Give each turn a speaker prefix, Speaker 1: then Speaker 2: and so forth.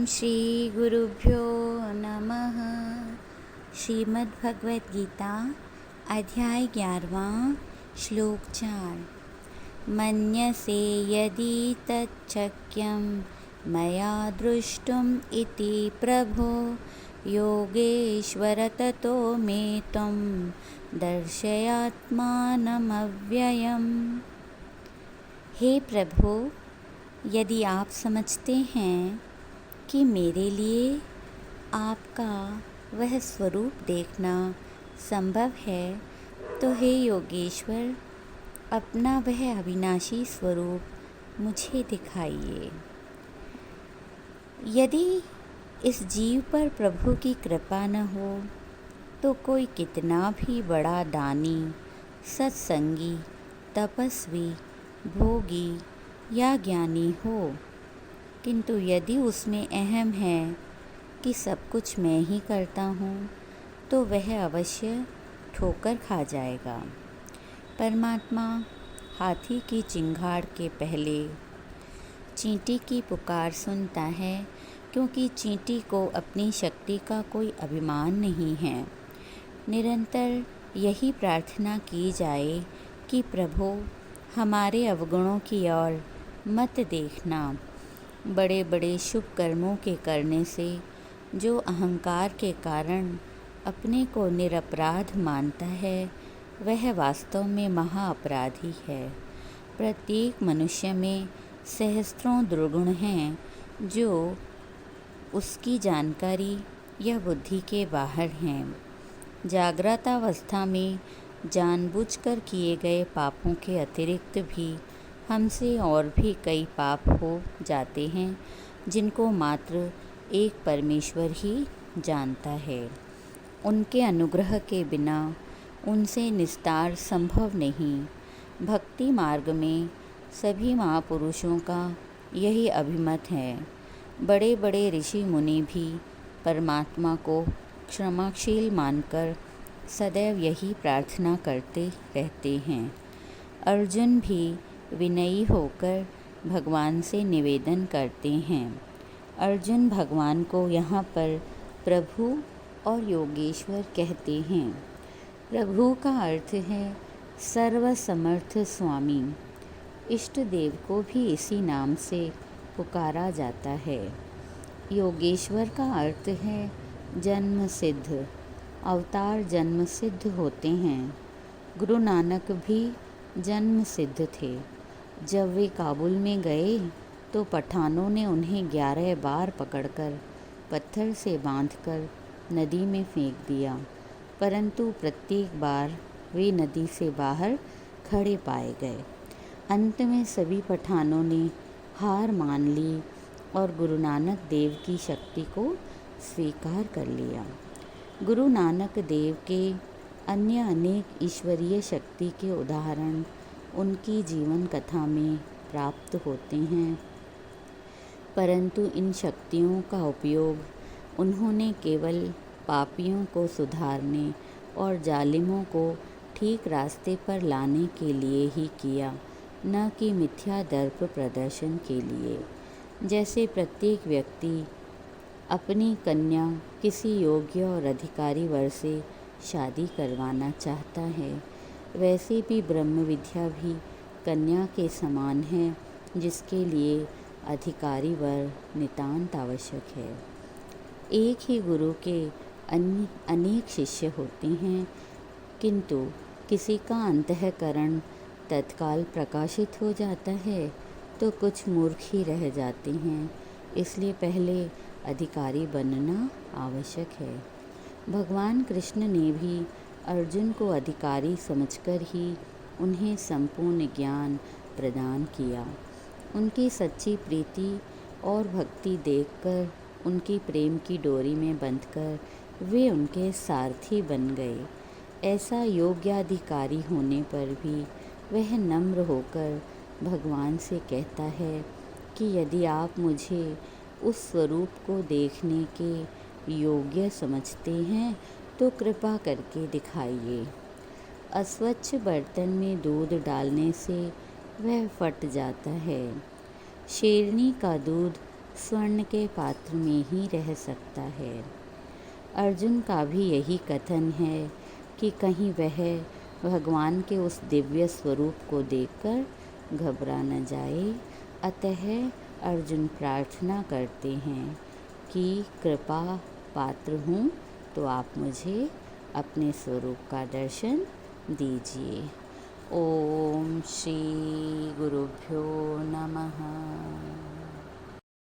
Speaker 1: श्री गुरुभ्यो नमः। श्रीमद्भगवद गीता अध्याय 11 श्लोक 4। मन्यसे यदि तच्छक्यं मया दृष्टुम् इति प्रभो योगेश्वर ततो मे त्वं दर्शयात्मानमव्ययम्। हे प्रभु, यदि आप समझते हैं कि मेरे लिए आपका वह स्वरूप देखना संभव है, तो हे योगेश्वर, अपना वह अविनाशी स्वरूप मुझे दिखाइए। यदि इस जीव पर प्रभु की कृपा न हो तो कोई कितना भी बड़ा दानी, सत्संगी, तपस्वी, भोगी या ज्ञानी हो, किंतु यदि उसमें अहम है कि सब कुछ मैं ही करता हूँ, तो वह अवश्य ठोकर खा जाएगा। परमात्मा हाथी की चिंगाड़ के पहले चींटी की पुकार सुनता है, क्योंकि चींटी को अपनी शक्ति का कोई अभिमान नहीं है। निरंतर यही प्रार्थना की जाए कि प्रभु, हमारे अवगुणों की ओर मत देखना। बड़े बड़े शुभ कर्मों के करने से जो अहंकार के कारण अपने को निरपराध मानता है, वह वास्तव में महाअपराधी है। प्रत्येक मनुष्य में सहस्त्रों दुर्गुण हैं जो उसकी जानकारी या बुद्धि के बाहर हैं। जागृतावस्था में जानबूझकर किए गए पापों के अतिरिक्त भी हमसे और भी कई पाप हो जाते हैं, जिनको मात्र एक परमेश्वर ही जानता है। उनके अनुग्रह के बिना उनसे निस्तार संभव नहीं। भक्ति मार्ग में सभी महापुरुषों का यही अभिमत है। बड़े बड़े ऋषि मुनि भी परमात्मा को क्षमाशील मानकर सदैव यही प्रार्थना करते रहते हैं। अर्जुन भी विनयी होकर भगवान से निवेदन करते हैं। अर्जुन भगवान को यहाँ पर प्रभु और योगेश्वर कहते हैं। प्रभु का अर्थ है सर्वसमर्थ स्वामी। इष्ट देव को भी इसी नाम से पुकारा जाता है। योगेश्वर का अर्थ है जन्म सिद्ध। अवतार जन्म सिद्ध होते हैं। गुरु नानक भी जन्म सिद्ध थे। जब वे काबुल में गए तो पठानों ने उन्हें 11 बार पकड़कर पत्थर से बांधकर नदी में फेंक दिया, परंतु प्रत्येक बार वे नदी से बाहर खड़े पाए गए। अंत में सभी पठानों ने हार मान ली और गुरु नानक देव की शक्ति को स्वीकार कर लिया। गुरु नानक देव के अन्य अनेक ईश्वरीय शक्ति के उदाहरण उनकी जीवन कथा में प्राप्त होते हैं, परंतु इन शक्तियों का उपयोग उन्होंने केवल पापियों को सुधारने और जालिमों को ठीक रास्ते पर लाने के लिए ही किया, न कि मिथ्या दर्प प्रदर्शन के लिए। जैसे प्रत्येक व्यक्ति अपनी कन्या किसी योग्य और अधिकारी वर से शादी करवाना चाहता है, वैसे भी ब्रह्म विद्या भी कन्या के समान है, जिसके लिए अधिकारी वर नितांत आवश्यक है। एक ही गुरु के अनेक शिष्य होते हैं, किंतु किसी का अंतःकरण तत्काल प्रकाशित हो जाता है तो कुछ मूर्ख ही रह जाते हैं। इसलिए पहले अधिकारी बनना आवश्यक है। भगवान कृष्ण ने भी अर्जुन को अधिकारी समझकर ही उन्हें संपूर्ण ज्ञान प्रदान किया। उनकी सच्ची प्रीति और भक्ति देखकर उनकी प्रेम की डोरी में बंधकर वे उनके सारथी बन गए। ऐसा योग्याधिकारी होने पर भी वह नम्र होकर भगवान से कहता है कि यदि आप मुझे उस स्वरूप को देखने के योग्य समझते हैं तो कृपा करके दिखाइए। अस्वच्छ बर्तन में दूध डालने से वह फट जाता है। शेरनी का दूध स्वर्ण के पात्र में ही रह सकता है। अर्जुन का भी यही कथन है कि कहीं वह भगवान के उस दिव्य स्वरूप को देखकर घबरा न जाए। अतः अर्जुन प्रार्थना करते हैं कि कृपा पात्र हूँ तो आप मुझे अपने स्वरूप का दर्शन दीजिए। ओम श्री गुरुभ्यो नमः।